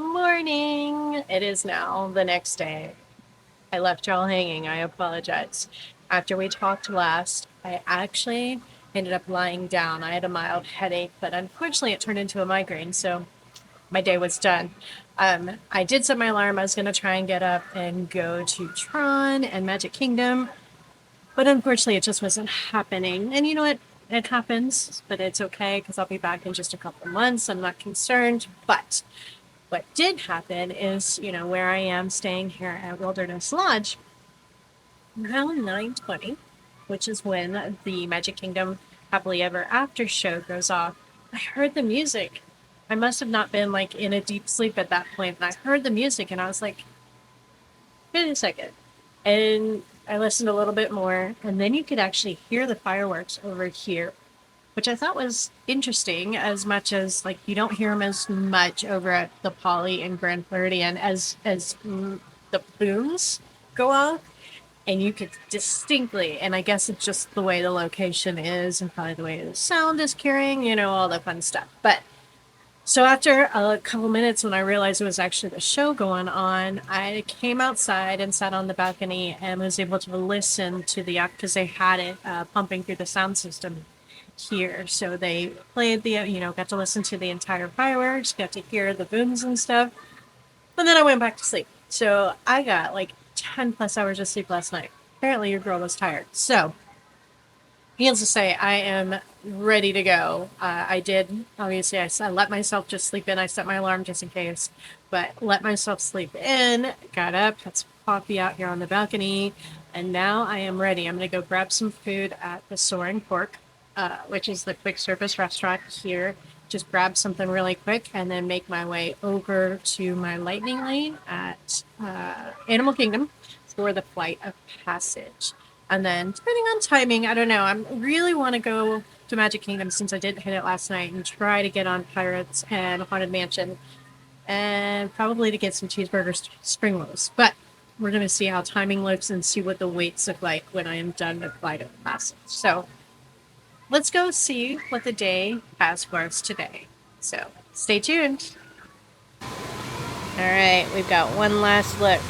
morning. It is now the next day. I left y'all hanging. I apologize. After we talked last, I actually ended up lying down. I had a mild headache, but unfortunately it turned into a migraine, so my day was done. I did set my alarm. I was going to try and get up and go to Tron and Magic Kingdom, but unfortunately it just wasn't happening. And you know what? It happens, but it's okay because I'll be back in just a couple months. I'm not concerned, but what did happen is, where I am staying here at Wilderness Lodge, around 9:20, which is when the Magic Kingdom Happily Ever After show goes off, I heard the music. I must have not been like in a deep sleep at that point, and I heard the music and I was like, wait a second. And I listened a little bit more, and then you could actually hear the fireworks over here, which I thought was interesting, as much as like you don't hear them as much over at the Poly and Grand Floridian as the booms go off, and you could distinctly, and I guess it's just the way the location is and probably the way the sound is carrying, all the fun stuff. But so after a couple minutes, when I realized it was actually the show going on, I came outside and sat on the balcony and was able to listen to the act because they had it pumping through the sound system here. So they played got to listen to the entire fireworks, got to hear the booms and stuff. And then I went back to sleep. So I got like 10 plus hours of sleep last night. Apparently your girl was tired. So needless to say, I am ready to go. I did, obviously, I let myself just sleep in. I set my alarm just in case, but let myself sleep in, got up, had some coffee out here on the balcony, and now I am ready. I'm going to go grab some food at the Soaring Pork, which is the quick service restaurant here. Just grab something really quick and then make my way over to my lightning lane at Animal Kingdom for the Flight of Passage. And then, depending on timing, I don't know. I really want to go to Magic Kingdom since I didn't hit it last night and try to get on Pirates and Haunted Mansion and probably to get some cheeseburgers, spring rolls. But we're going to see how timing looks and see what the waits look like when I am done with Flight of Passage. So let's go see what the day has for us today. So stay tuned. All right, we've got one last look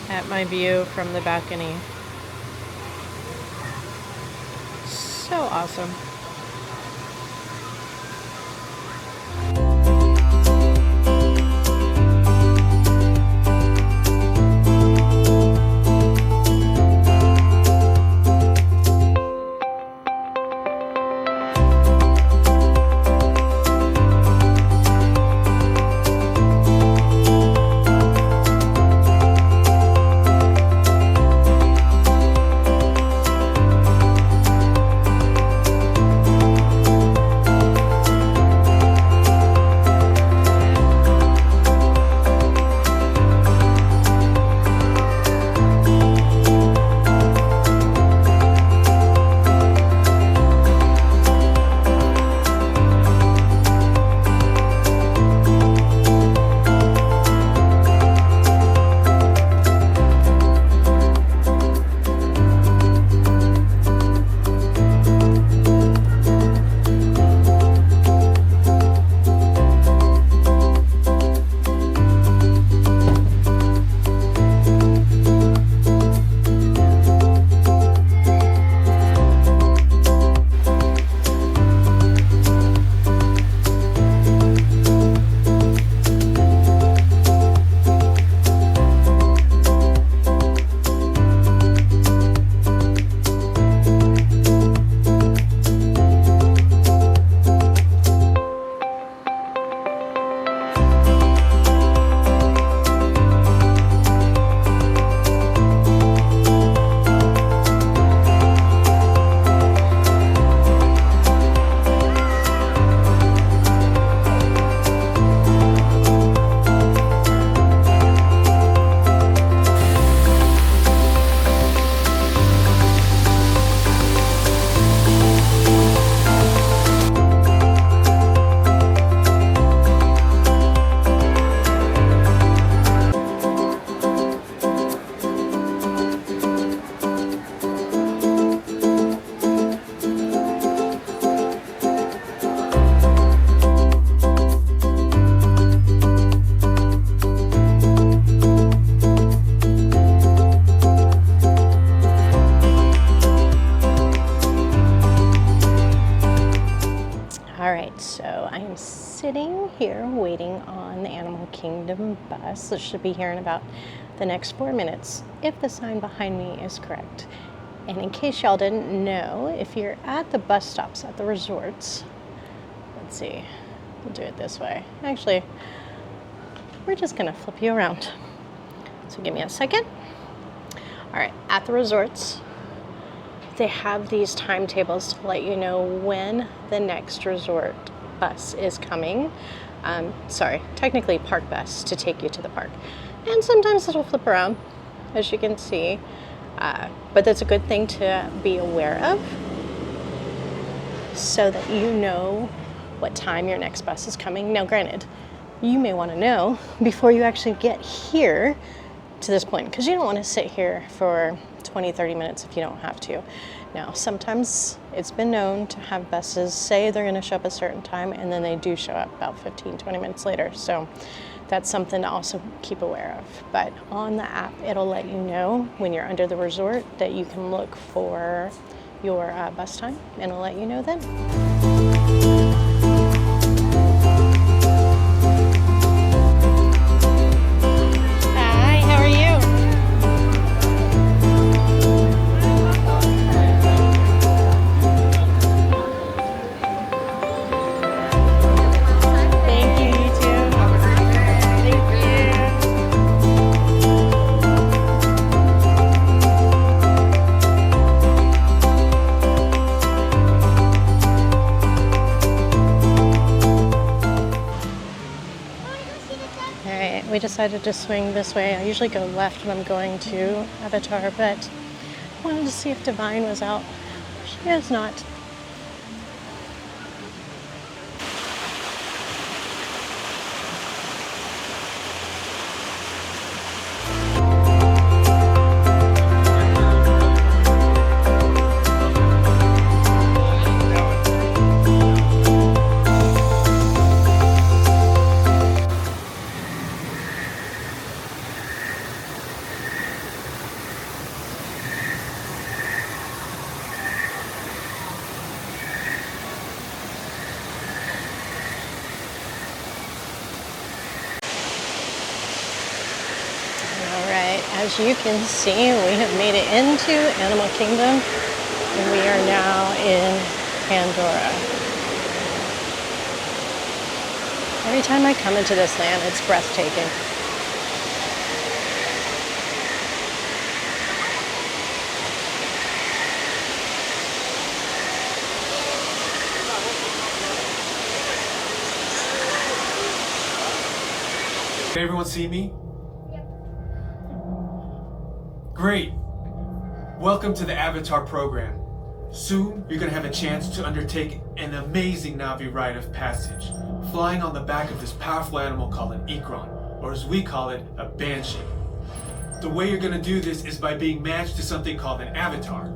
at my view from the balcony. So awesome. sitting here waiting on the Animal Kingdom bus. It should be here in about the next 4 minutes, if the sign behind me is correct. And in case y'all didn't know, if you're at the bus stops at the resorts, let's see, we'll do it this way. Actually, we're just gonna flip you around. So give me a second. All right, at the resorts, they have these timetables to let you know when the next resort bus is coming. Sorry, technically park bus to take you to the park. And sometimes it'll flip around, as you can see. But that's a good thing to be aware of so that you know what time your next bus is coming. Now, granted, you may want to know before you actually get here to this point, because you don't want to sit here for 20-30 minutes if you don't have to. Now, sometimes it's been known to have buses say they're going to show up a certain time and then they do show up about 15-20 minutes later. So that's something to also keep aware of. But on the app, it'll let you know when you're under the resort that you can look for your bus time, and it'll let you know then. We decided to swing this way. I usually go left when I'm going to Avatar, but I wanted to see if Divine was out. She is not. As you can see, we have made it into Animal Kingdom, and we are now in Pandora. Every time I come into this land, it's breathtaking. Can everyone see me? Great! Welcome to the Avatar program. Soon, you're going to have a chance to undertake an amazing Na'vi rite of passage, flying on the back of this powerful animal called an Ikron, or as we call it, a Banshee. The way you're going to do this is by being matched to something called an Avatar.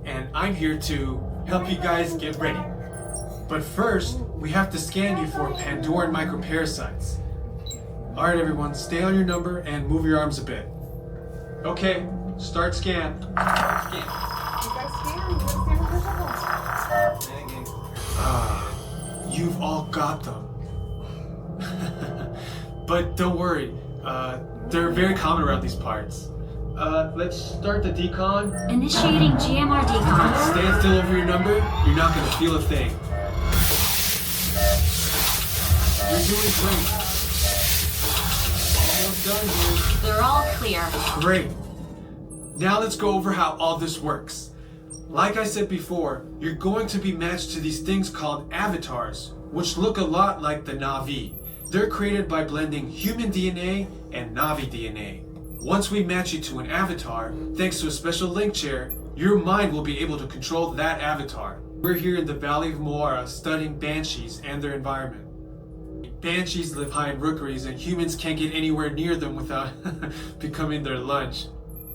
And I'm here to help you guys get ready. But first, we have to scan you for Pandoran microparasites. Alright everyone, stay on your number and move your arms a bit. Okay, start scan. You've all got them. But don't worry, they're very common around these parts. Let's start the decon. Initiating GMR decon. Stand still over your number, you're not gonna feel a thing. You're doing great. Almost done here. They're all clear. Great. Now let's go over how all this works. Like I said before, you're going to be matched to these things called avatars, which look a lot like the Na'vi. They're created by blending human DNA and Na'vi DNA. Once we match you to an avatar, thanks to a special link chair, your mind will be able to control that avatar. We're here in the Valley of Moara studying banshees and their environment. Banshees live high in rookeries and humans can't get anywhere near them without becoming their lunch.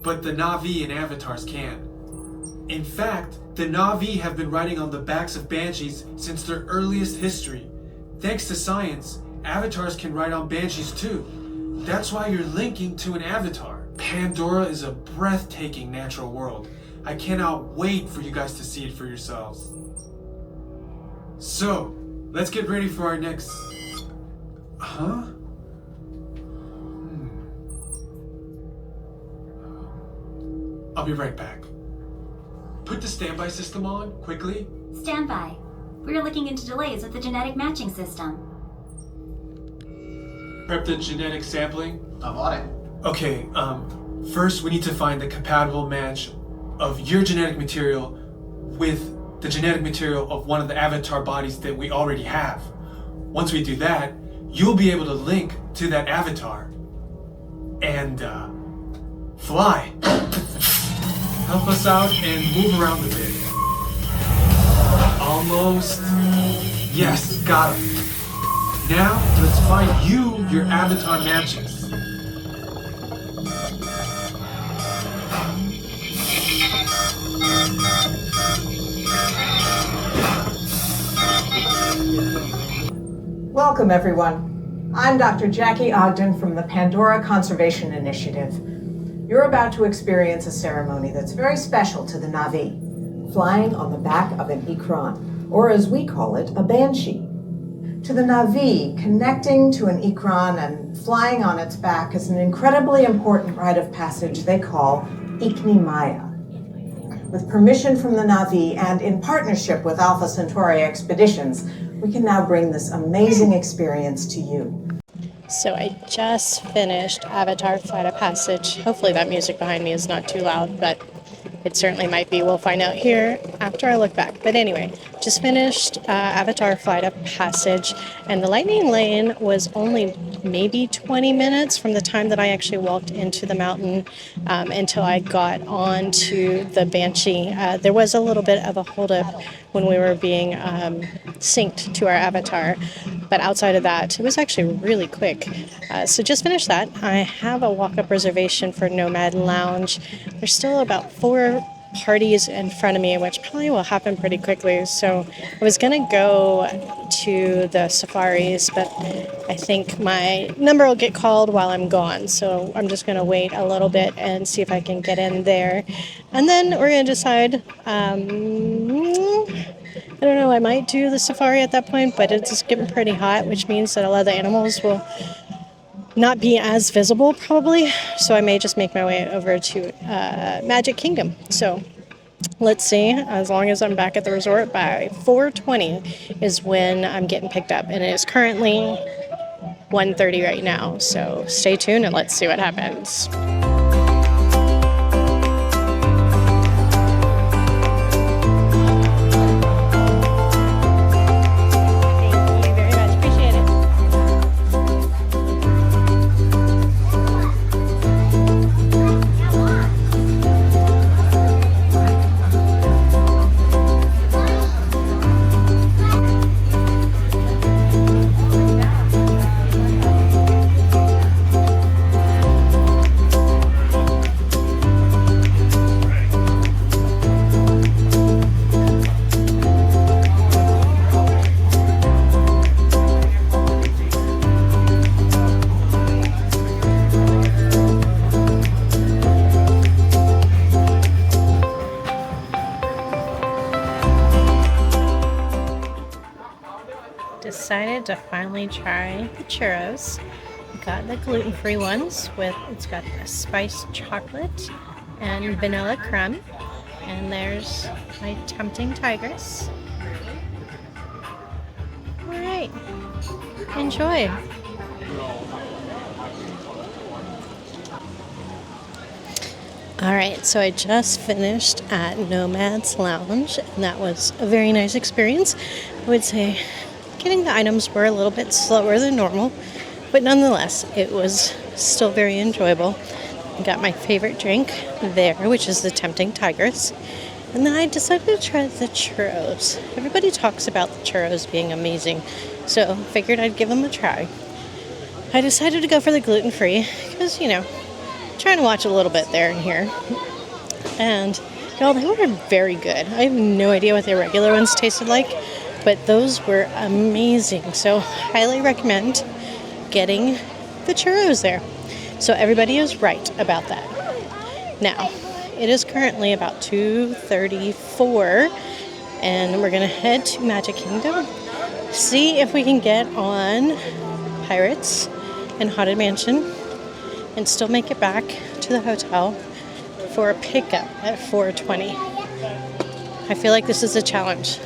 But the Na'vi and avatars can. In fact, the Na'vi have been riding on the backs of banshees since their earliest history. Thanks to science, avatars can ride on banshees too. That's why you're linking to an avatar. Pandora is a breathtaking natural world. I cannot wait for you guys to see it for yourselves. So, let's get ready for our next Huh? I'll be right back. Put the standby system on, quickly. Standby. We're looking into delays with the genetic matching system. Prep the genetic sampling. I'm on it. Okay, first we need to find the compatible match of your genetic material with the genetic material of one of the avatar bodies that we already have. Once we do that, you'll be able to link to that avatar and fly. Help us out and move around a bit. Almost. Yes, got him. Now, let's find you your avatar matches. Welcome, everyone. I'm Dr. Jackie Ogden from the Pandora Conservation Initiative. You're about to experience a ceremony that's very special to the Na'vi, flying on the back of an Ikran, or as we call it, a banshee. To the Na'vi, connecting to an Ikran and flying on its back is an incredibly important rite of passage they call Ikni Maya. With permission from the Na'vi and in partnership with Alpha Centauri Expeditions, we can now bring this amazing experience to you. So I just finished Avatar Flight of Passage. Hopefully that music behind me is not too loud, but it certainly might be. We'll find out here after I look back. But anyway, just finished Avatar Flight of Passage, and the lightning lane was only maybe 20 minutes from the time that I actually walked into the mountain until I got on to the Banshee. There was a little bit of a holdup when we were being synced to our avatar, but outside of that, it was actually really quick. So just finished that. I have a walk-up reservation for Nomad Lounge. There's still about 4 parties in front of me, which probably will happen pretty quickly. So I was going to go to the safaris, but I think my number will get called while I'm gone. So I'm just going to wait a little bit and see if I can get in there. And then we're going to decide, I don't know, I might do the safari at that point, but it's getting pretty hot, which means that a lot of the animals will not be as visible probably, so I may just make my way over to Magic Kingdom. So let's see, as long as I'm back at the resort by 4:20 is when I'm getting picked up, and it is currently 1:30 right now, so stay tuned and let's see what happens. Decided to finally try the churros. Got the gluten-free ones it's got a spiced chocolate and vanilla crumb. And there's my tempting tigress. All right, enjoy. All right, so I just finished at Nomad's Lounge, and that was a very nice experience. I would say getting the items were a little bit slower than normal, but nonetheless, it was still very enjoyable. I got my favorite drink there, which is the Tempting Tigress. And then I decided to try the churros. Everybody talks about the churros being amazing, so figured I'd give them a try. I decided to go for the gluten-free because, trying to watch a little bit there and here. And, y'all, they were very good. I have no idea what their regular ones tasted like, but those were amazing. So highly recommend getting the churros there. So everybody is right about that. Now, it is currently about 2:34, and we're going to head to Magic Kingdom, see if we can get on Pirates and Haunted Mansion and still make it back to the hotel for a pickup at 4:20. I feel like this is a challenge.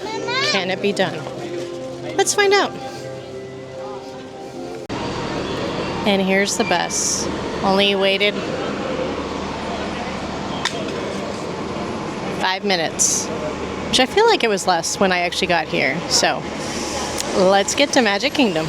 Can it be done? Let's find out. And here's the bus. Only waited 5 minutes, which I feel like it was less when I actually got here. So let's get to Magic Kingdom.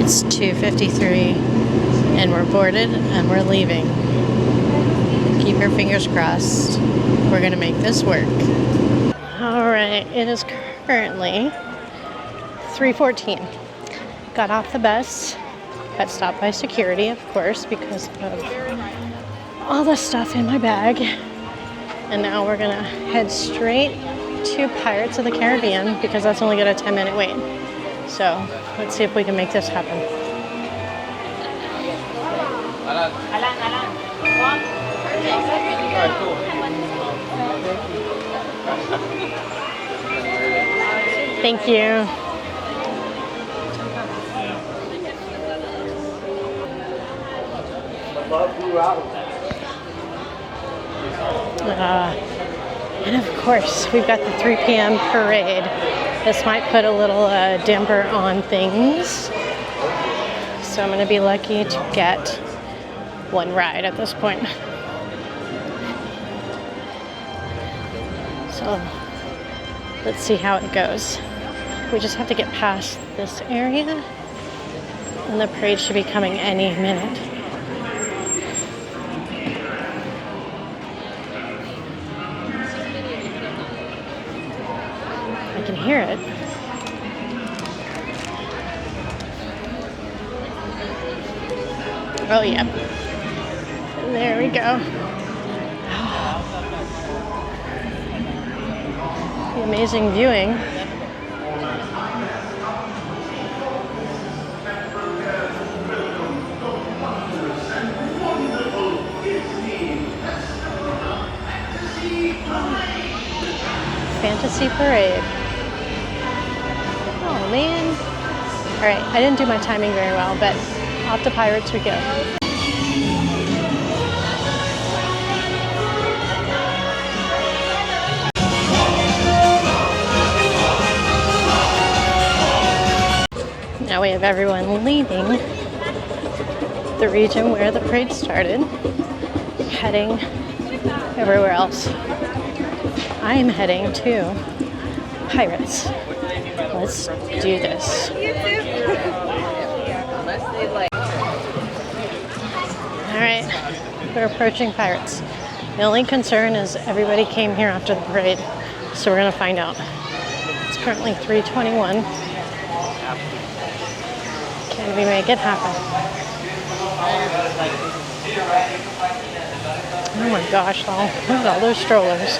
It's 2:53 and we're boarded and we're leaving. Keep your fingers crossed. We're gonna make this work. All right, it is currently 3:14. Got off the bus, got stopped by security, of course, because of all the stuff in my bag. And now we're gonna head straight to Pirates of the Caribbean because that's only got a 10-minute wait. So let's see if we can make this happen. Thank you. And of course, we've got the 3 p.m. parade. This might put a little damper on things. So I'm going to be lucky to get one ride at this point. So let's see how it goes. We just have to get past this area and the parade should be coming any minute. I can hear it. Oh yeah. There we go. The amazing viewing. Fantasy Parade. Oh man. Alright, I didn't do my timing very well, but off to Pirates we go. Now we have everyone leaving the region where the parade started, heading everywhere else. I am heading to Pirates. Let's do this. Alright, we're approaching Pirates. The only concern is everybody came here after the parade, so we're gonna find out. It's currently 3:21. Can we make it happen? Oh my gosh, look at all those strollers.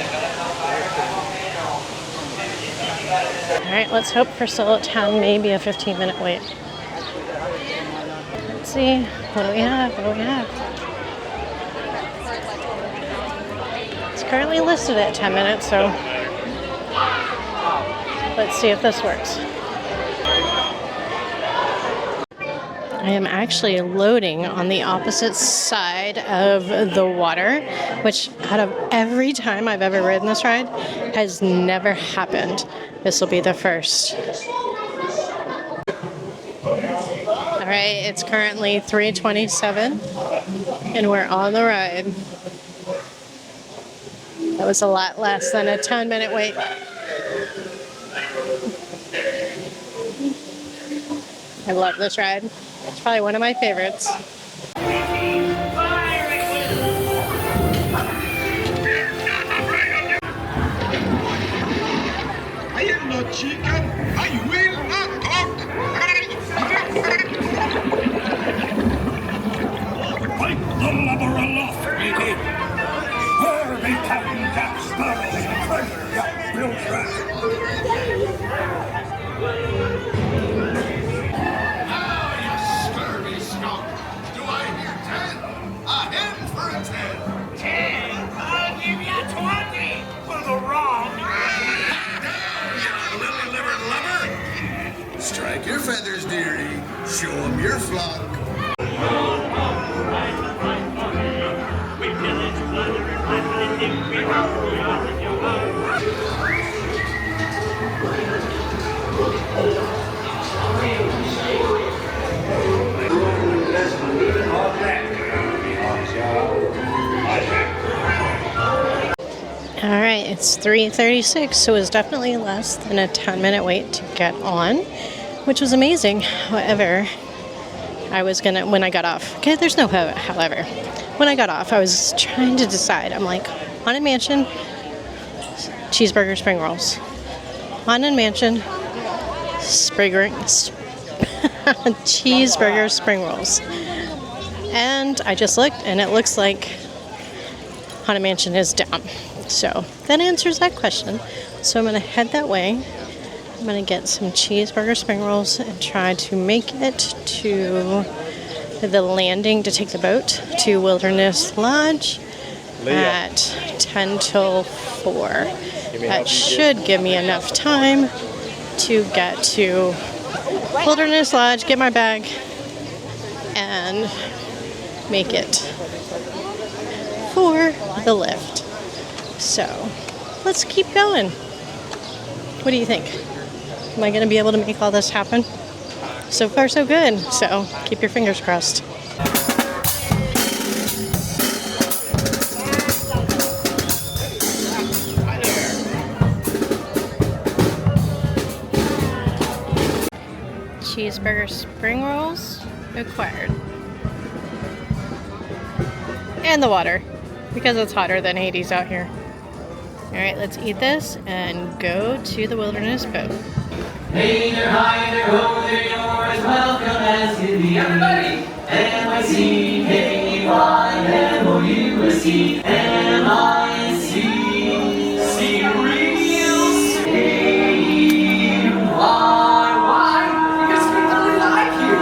Alright, let's hope for still at 10, maybe a 15-minute wait. Let's see, what do we have? What do we have? It's currently listed at 10 minutes, so let's see if this works. I am actually loading on the opposite side of the water, which out of every time I've ever ridden this ride has never happened. This will be the first. All right, it's currently 3:27 and we're on the ride. That was a lot less than a 10-minute wait. I love this ride. It's probably one of my favorites. I am not chicken. I will not talk. Fight the lubber aloft, matey. Where they cabin Jack Sparrow and treasure yacht will track. Like your feathers, dearie. Show 'em your flock. All right, it's 3:36, so it was definitely less than a 10-minute wait to get on, which was amazing. However, when I got off, okay, there's no however. When I got off, I was trying to decide. I'm like, Haunted Mansion, cheeseburger, spring rolls. Haunted Mansion, cheeseburger, spring rolls. And I just looked, and it looks like Haunted Mansion is down. So that answers that question. So I'm going to head that way. I'm going to get some cheeseburger spring rolls and try to make it to the landing to take the boat to Wilderness Lodge at 10 till 4. That should give me enough time to get to Wilderness Lodge, get my bag, and make it for the lift. So let's keep going. What do you think? Am I going to be able to make all this happen? So far, so good. So keep your fingers crossed. Cheeseburger spring rolls acquired. And the water, because it's hotter than Hades out here. All right, let's eat this and go to the Wilderness boat. Hey there, hi there, ho there, you're as welcome as can be. Everybody! M-I-C-K-E-Y-M-O-U-S-E M-I-C See a real why? Because we really like you.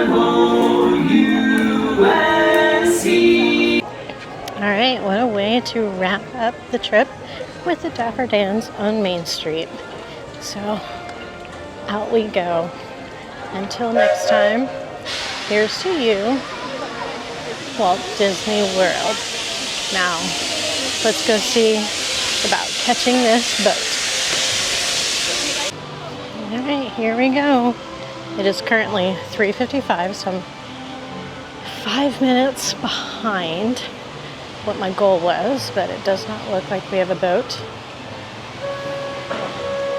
M-O-U-S-E All right, what a way to wrap up the trip with the Dapper Dans on Main Street. So out we go. Until next time, here's to you, Walt Disney World. Now, let's go see about catching this boat. All right, here we go. It is currently 3:55, so I'm 5 minutes behind what my goal was, but it does not look like we have a boat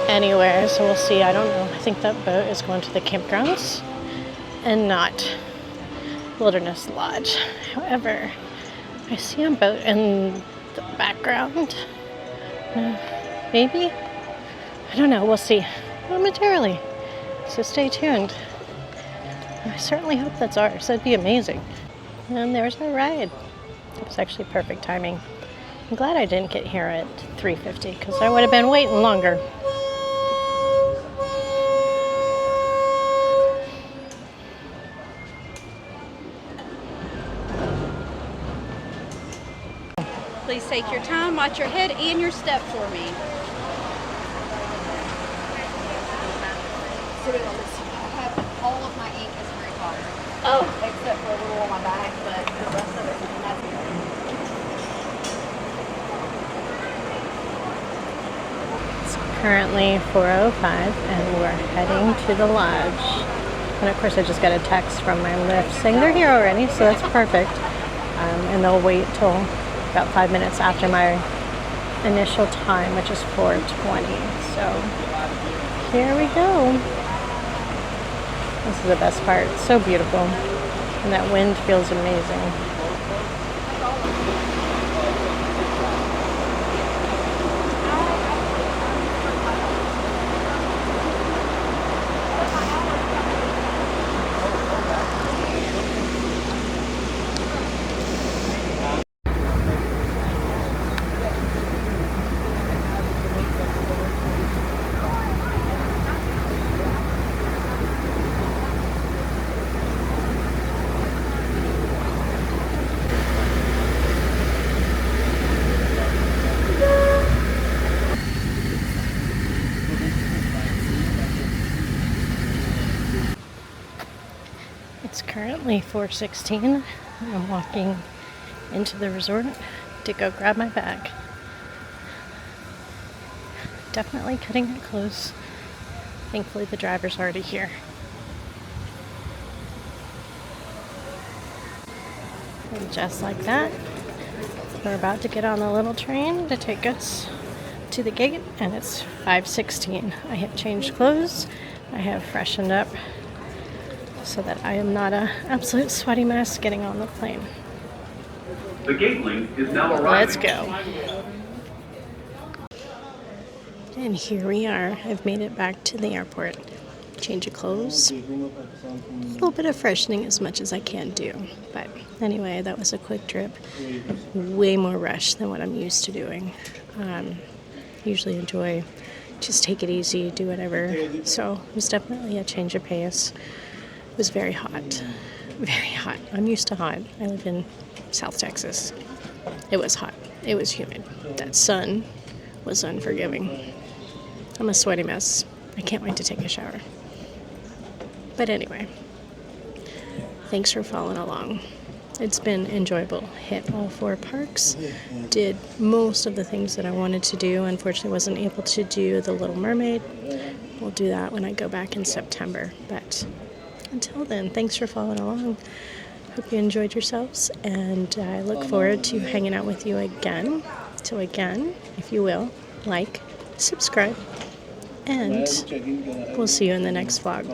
anywhere, so we'll see. I don't know. I think that boat is going to the campgrounds and not Wilderness Lodge. However, I see a boat in the background. Maybe? I don't know. We'll see momentarily. So stay tuned. I certainly hope that's ours. That'd be amazing. And there's our ride. It was actually perfect timing. I'm glad I didn't get here at 3:50 because I would have been waiting longer. Please take your time, watch your head and your step for me. I have all of my ink is Harry Potter. Oh, except for a little on my bag, but the rest of it is nothing. It's currently 4:05 and we're heading to the lodge. And of course I just got a text from my Lyft saying they're here already, so that's perfect. And they'll wait till about 5 minutes after my initial time, which is 4:20. So here we go. This is the best part. It's so beautiful. And that wind feels amazing. It's currently 4:16. I'm walking into the resort to go grab my bag. Definitely cutting it close. Thankfully the driver's already here. And just like that, we're about to get on the little train to take us to the gate, and it's 5:16. I have changed clothes. I have freshened up so that I am not an absolute sweaty mess getting on the plane. The gate link is now arriving. Let's go. And here we are. I've made it back to the airport. Change of clothes. A little bit of freshening as much as I can do. But anyway, that was a quick trip. Way more rush than what I'm used to doing. Usually enjoy just take it easy, do whatever. So it was definitely a change of pace. It was very hot. Very hot. I'm used to hot. I live in South Texas. It was hot. It was humid. That sun was unforgiving. I'm a sweaty mess. I can't wait to take a shower. But anyway, thanks for following along. It's been enjoyable. Hit all 4 parks. Did most of the things that I wanted to do. Unfortunately, wasn't able to do The Little Mermaid. We'll do that when I go back in September. But until then, thanks for following along. Hope you enjoyed yourselves, and I look forward to hanging out with you again. So again, if you will, like, subscribe, and we'll see you in the next vlog.